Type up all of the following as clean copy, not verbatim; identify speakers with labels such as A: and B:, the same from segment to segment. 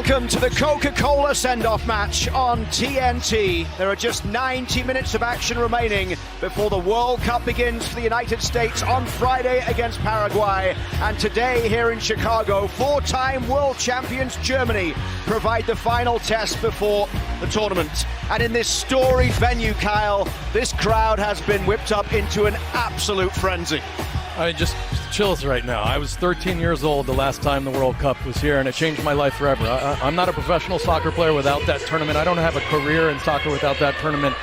A: Welcome to the Coca-Cola send-off match on TNT. There are just 90 minutes of action remaining before the World Cup begins for the United States on Friday against Paraguay. And today here in Chicago, four-time world champions Germany provide the final test before the tournament. And in this storied venue, Kyle, this crowd has been whipped up into an absolute frenzy.
B: I mean, just chills right now. I was 13 years old the last time the World Cup was here, and it changed my life forever. I'm not a professional soccer player without that tournament. I don't have a career in soccer without that tournament.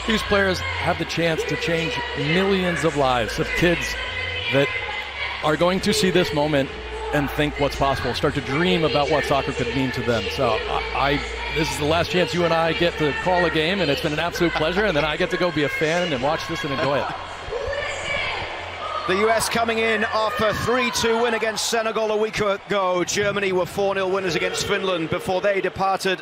B: These players have the chance to change millions of lives of kids that are going to see this moment and think what's possible, start to dream about what soccer could mean to them. So this is the last chance you and I get to call a game, and it's been an absolute pleasure, and then I get to go be a fan and watch this and enjoy it.
A: The US coming in off a 3-2 win against Senegal a week ago. Germany were 4-0 winners against Finland before they departed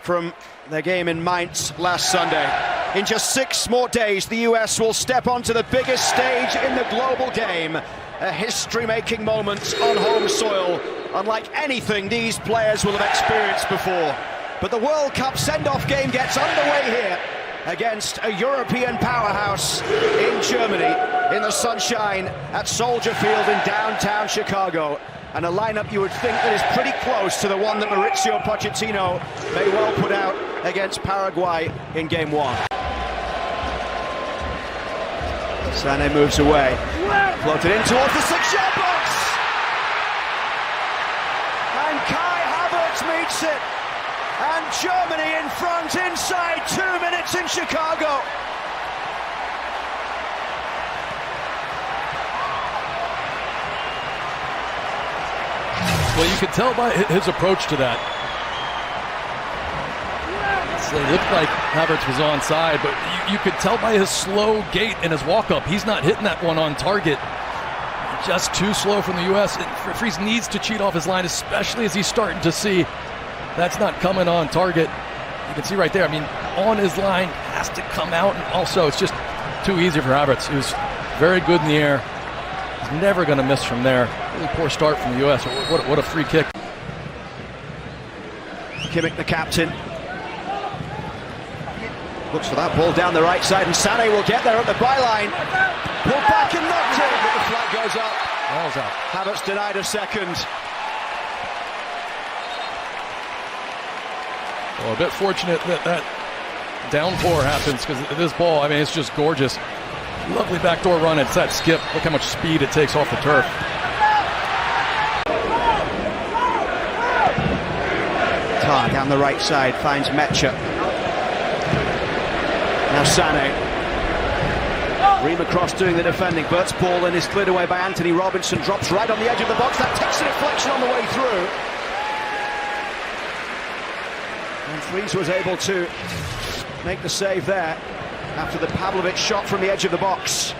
A: from their game in Mainz last Sunday. In just 6 more days, the US will step onto the biggest stage in the global game. A history-making moment on home soil, unlike anything these players will have experienced before. But the World Cup send-off game gets underway here against a European powerhouse in Germany, in the sunshine at Soldier Field in downtown Chicago. And a lineup you would think that is pretty close to the one that Mauricio Pochettino may well put out against Paraguay in Game 1. Sané moves away, floated in towards the 6-yard box, and Kai Havertz meets it, and Germany in front inside 2 minutes in Chicago.
B: Well, you could tell by his approach to that. So it looked like Havertz was onside, but you could tell by his slow gait and his walk-up, he's not hitting that one on target. Just too slow from the U.S. Fries needs to cheat off his line, especially as he's starting to see that's not coming on target. You can see right there, I mean, on his line, has to come out, and also it's just too easy for Havertz, who's very good in the air. He's never going to miss from there. Really poor start from the U.S. What a free kick.
A: Kimmich, the captain, looks for that ball down the right side, and Sané will get there at the byline. Pulled back and knocked in, but the flag goes up.
B: Ball's out.
A: Havertz denied a second.
B: Well, a bit fortunate that downpour happens, because this ball, I mean, it's just gorgeous. Lovely backdoor run. It's that skip. Look how much speed it takes off the turf.
A: Tar down the right side finds Mecha. Now Sané. Ream across doing the defending. Bert's ball and is cleared away by Anthony Robinson. Drops right on the edge of the box. That takes a deflection on the way through. And Fries was able to make the save there after the Pavlovic shot from the edge of the box.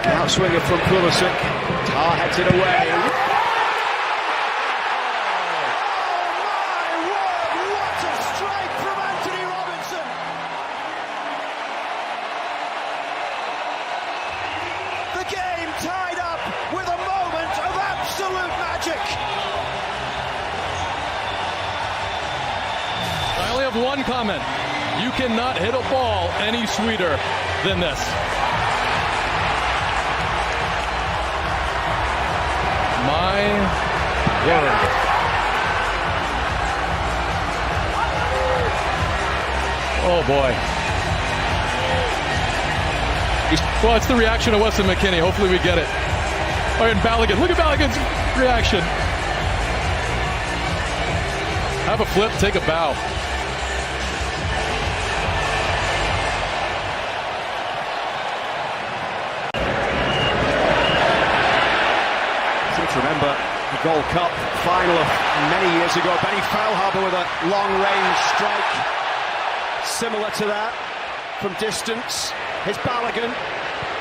A: Outswinger from Pulisic. Tar heads it away. Oh my word, what a strike from Anthony Robinson! The game tied up with a moment of absolute magic.
B: I only have one comment. You cannot hit a ball any sweeter than this. My word. Oh boy. Well, it's the reaction of Weston McKennie. Hopefully we get it. Oh, and Balogun. Look at Balogun's reaction. Have a flip, take a bow.
A: Remember the Gold Cup final of many years ago. Benny Feilhaber with a long-range strike similar to that from distance. Here's Balogun.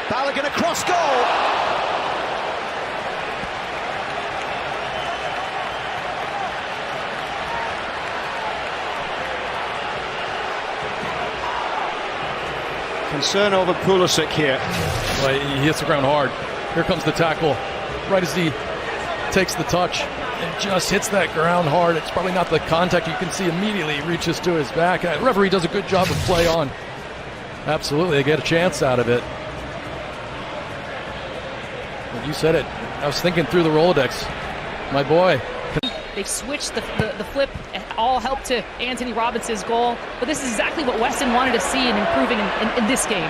A: Balogun across goal. Concern over Pulisic here.
B: Well, he hits the ground hard. Here comes the tackle. Right as he takes the touch and just hits that ground hard. It's probably not the contact. You can see immediately he reaches to his back. The referee does a good job of play on. Absolutely, they get a chance out of it. You said it. I was thinking through the Rolodex. My boy.
C: They've switched the flip, and all helped to Anthony Robinson's goal. But this is exactly what Weston wanted to see in improving in this game.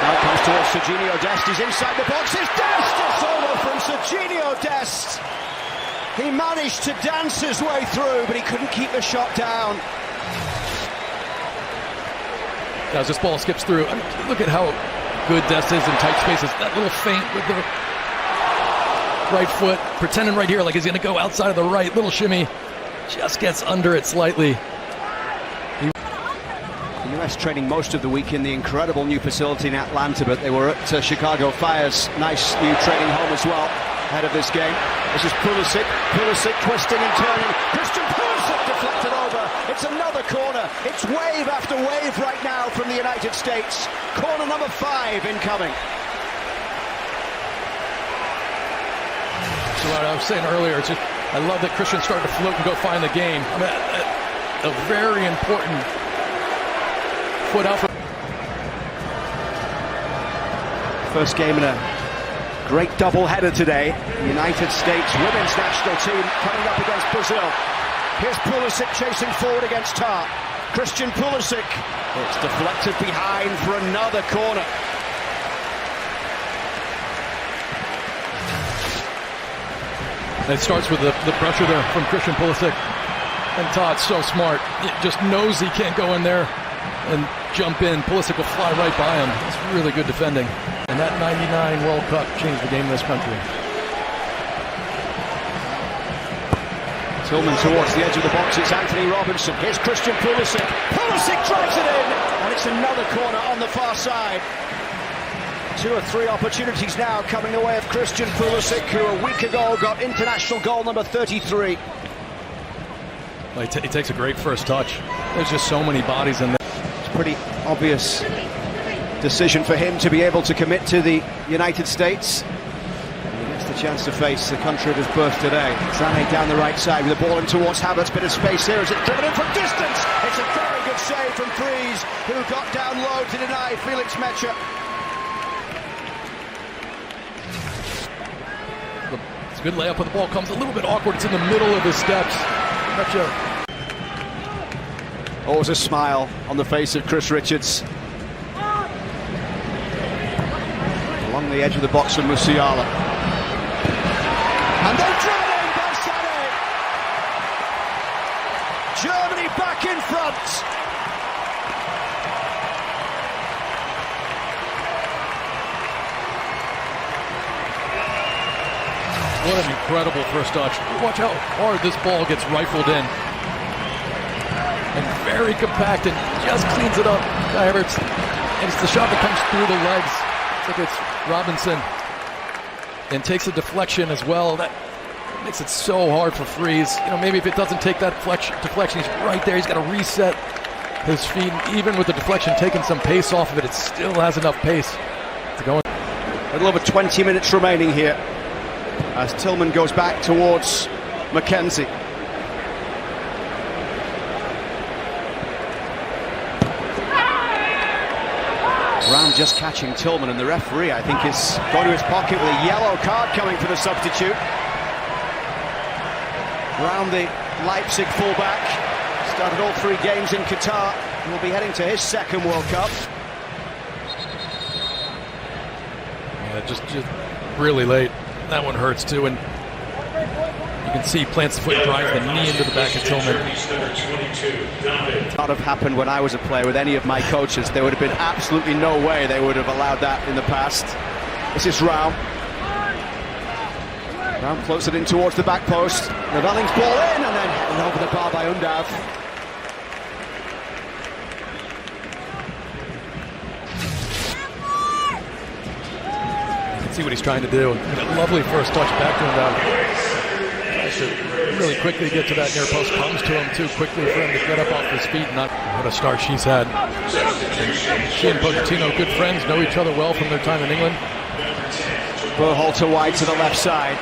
A: Now it comes towards Serginho Dest. He's inside the box. It's Dest! It's over from Serginho Dest. He managed to dance his way through, but he couldn't keep the shot down.
B: As this ball skips through, I mean, look at how good Dest is in tight spaces. That little feint with the right foot, pretending right here like he's going to go outside of the right. Little shimmy, just gets under it slightly.
A: The US training most of the week in the incredible new facility in Atlanta, but they were at Chicago Fire's nice new training home as well ahead of this game. This is Pulisic twisting and turning. Christian Pulisic deflected over. It's another corner. It's wave after wave right now from the United States. Corner number 5 incoming.
B: So what I was saying earlier, it's just, I love that Christian started to float and go find the game. I mean, a very important foot out.
A: First game in a great double-header today. The United States women's national team coming up against Brazil. Here's Pulisic chasing forward against Tar. Christian Pulisic. It's deflected behind for another corner.
B: It starts with the pressure there from Christian Pulisic. And Todd's so smart. He just knows he can't go in there and jump in. Pulisic will fly right by him. It's really good defending. And that 99 World Cup changed the game in this country.
A: Tillman towards the edge of the box. It's Anthony Robinson. Here's Christian Pulisic. Pulisic drives it in. And it's another corner on the far side. 2 or 3 opportunities now coming the way of Christian Pulisic, who a week ago got international goal number 33.
B: Well, he takes a great first touch. There's just so many bodies in there.
A: It's a pretty obvious decision for him to be able to commit to the United States. He gets the chance to face the country of his birth today. Sané down the right side with the ball in towards Havertz. Bit of space here as it's driven in from distance. It's a very good save from Freeze, who got down low to deny Felix Mecha.
B: It's a good layup, but the ball comes a little bit awkward. It's in the middle of his steps.
A: Always a smile on the face of Chris Richards. Along the edge of the box from Musiala. And they're driven by Sané. Germany back in front.
B: What an incredible first touch. Watch how hard this ball gets rifled in. And very compact and just cleans it up. Havertz. And it's the shot that comes through the legs. It's like it's Robinson. And takes a deflection as well. That makes it so hard for Freeze. You know, maybe if it doesn't take that deflection, he's right there. He's got to reset his feet. Even with the deflection taking some pace off of it, it still has enough pace to go in.
A: A little over 20 minutes remaining here as Tillman goes back towards Mackenzie. Brown just catching Tillman, and the referee, I think, is going to his pocket with a yellow card coming for the substitute. Brown, the Leipzig fullback, started all 3 games in Qatar and will be heading to his 2nd World Cup.
B: Yeah, just really late. That one hurts too, and you can see he plants the foot and drives the knee into the back of Tillman.
A: It would not have happened when I was a player with any of my coaches. There would have been absolutely no way they would have allowed that in the past. This is Raum. Raum floats it in towards the back post. Nevelling's ball in, and then over the bar by Undav.
B: See what he's trying to do. A lovely first touch back to him. Tries to really quickly get to that near post. Comes to him too quickly for him to get up off his feet. Not what a start she's had. She and Pochettino, good friends, know each other well from their time in England.
A: Berhalter wide to the left side.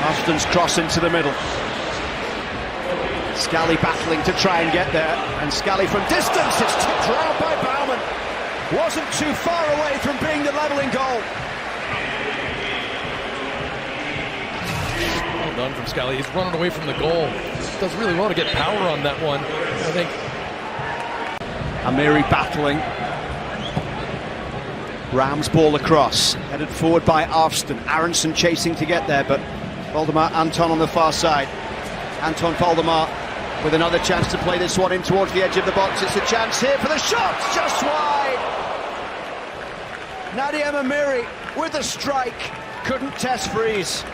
A: Austin's cross into the middle. Scally battling to try and get there, and Scally from distance, it's tipped round by Baumann. Wasn't too far away from being the levelling goal.
B: Well done from Scally. He's running away from the goal. Does really well to get power on that one, I think.
A: Amiri battling. Rams ball across, headed forward by Arfston. Aronson chasing to get there, but Valdemar Anton on the far side. Anton Valdemar with another chance to play this one in towards the edge of the box. It's a chance here for the shot, just wide. Nadia Amiri with the strike, couldn't test freeze.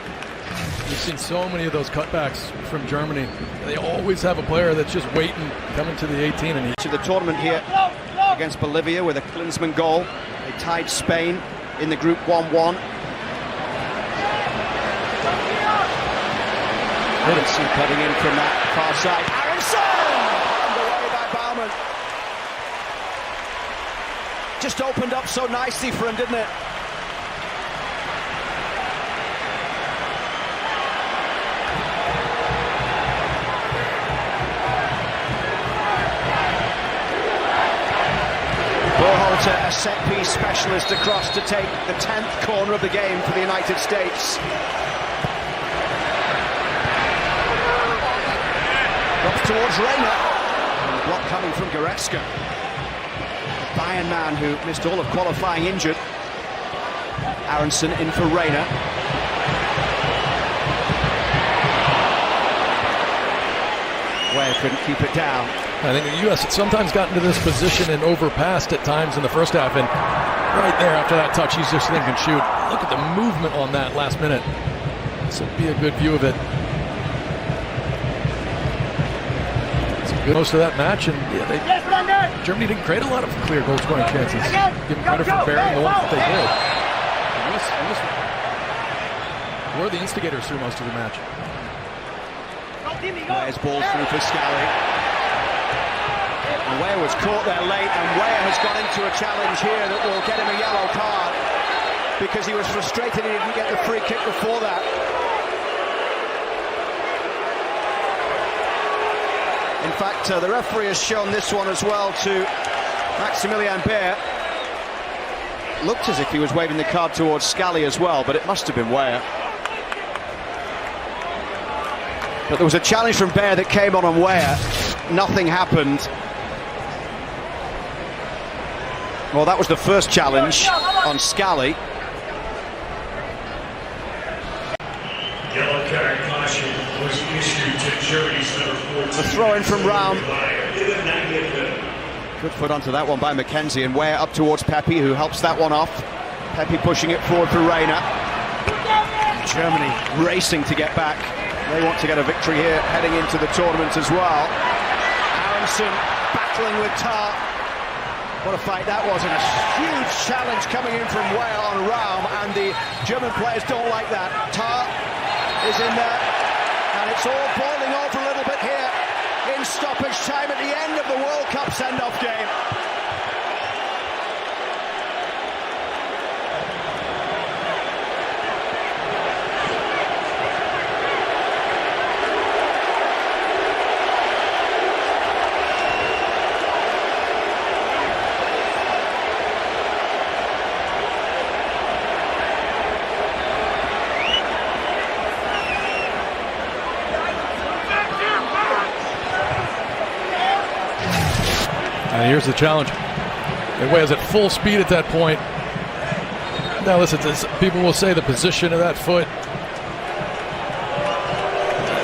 B: We've seen so many of those cutbacks from Germany. They always have a player that's just waiting, coming to the 18. And
A: to the tournament here against Bolivia with a Klinsmann goal. They tied Spain in the group 1-1. Aronson cutting in from that far side. Aronson! Underway by Baumann. Just opened up so nicely for him, didn't it? Berhalter, a set-piece specialist across to take the 10th corner of the game for the United States. Drops towards Reina. And the block coming from Goretzka. The Bayern man who missed all of qualifying injured. Aronson in for Reina. Weah couldn't keep it down.
B: I think the U.S. had sometimes gotten to this position and overpassed at times in the first half, and right there after that touch, he's just thinking, shoot, look at the movement on that last minute. This would be a good view of it. It's good most of that match, and yeah, Germany didn't create a lot of clear goal scoring chances. Give them credit for bearing the ones that they did. We're the instigators through most of the match.
A: Weah's ball through for Scally. And Weah was caught there late, and Weah has got into a challenge here that will get him a yellow card because he was frustrated he didn't get the free kick before that. In fact, the referee has shown this one as well to Maximilian Baer. Looked as if he was waving the card towards Scally as well, but it must have been Weah. But there was a challenge from Baer that came on Weah. Nothing happened. Well, that was the first challenge on Scally.
D: Yellow card caution was issued to Germany's number 14.
A: A throw-in from Raum. Good foot onto that one by McKenzie, and Weah up towards Pepe, who helps that one off. Pepe pushing it forward for Reina. Germany racing to get back. They want to get a victory here, heading into the tournament as well. Aronson battling with Tar. What a fight that was, and a huge challenge coming in from Weah on Raum, and the German players don't like that. Tar is in there, and it's all boiling over a little bit here in stoppage time at the end of the World Cup send-off game.
B: And here's the challenge. Weah's at full speed at that point. Now listen, people will say the position of that foot.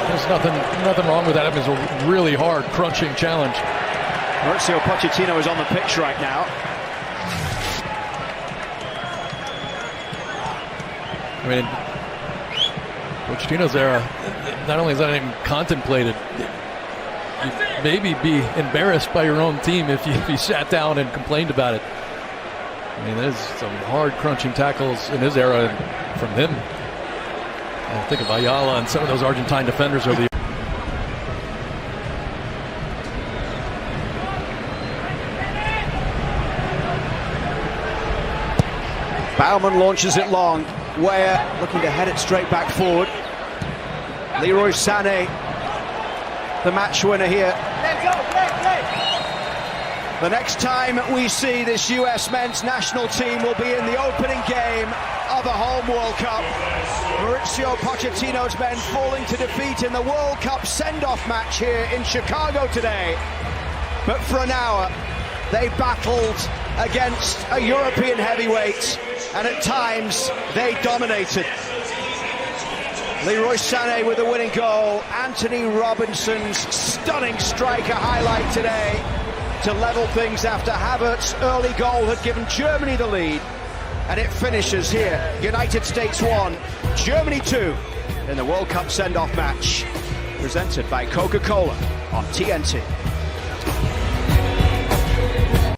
B: There's nothing wrong with that. I mean, it's a really hard, crunching challenge.
A: Mauricio Pochettino is on the pitch right now.
B: I mean, Pochettino's era, not only is that even contemplated, you'd maybe be embarrassed by your own team if you sat down and complained about it. I mean, there's some hard crunching tackles in his era from him. I think of Ayala and some of those Argentine defenders over the
A: Baumann launches it long. Weah looking to head it straight back forward. Leroy Sané, the match winner here. The next time we see this US men's national team will be in the opening game of a home World Cup. Mauricio Pochettino's men falling to defeat in the World Cup send-off match here in Chicago today. But for an hour, they battled against a European heavyweight, and at times they dominated. Leroy Sané with the winning goal. Anthony Robinson's stunning striker highlight today to level things after Havertz's early goal had given Germany the lead. And it finishes here. United States 1, Germany 2 in the World Cup send-off match. Presented by Coca-Cola on TNT.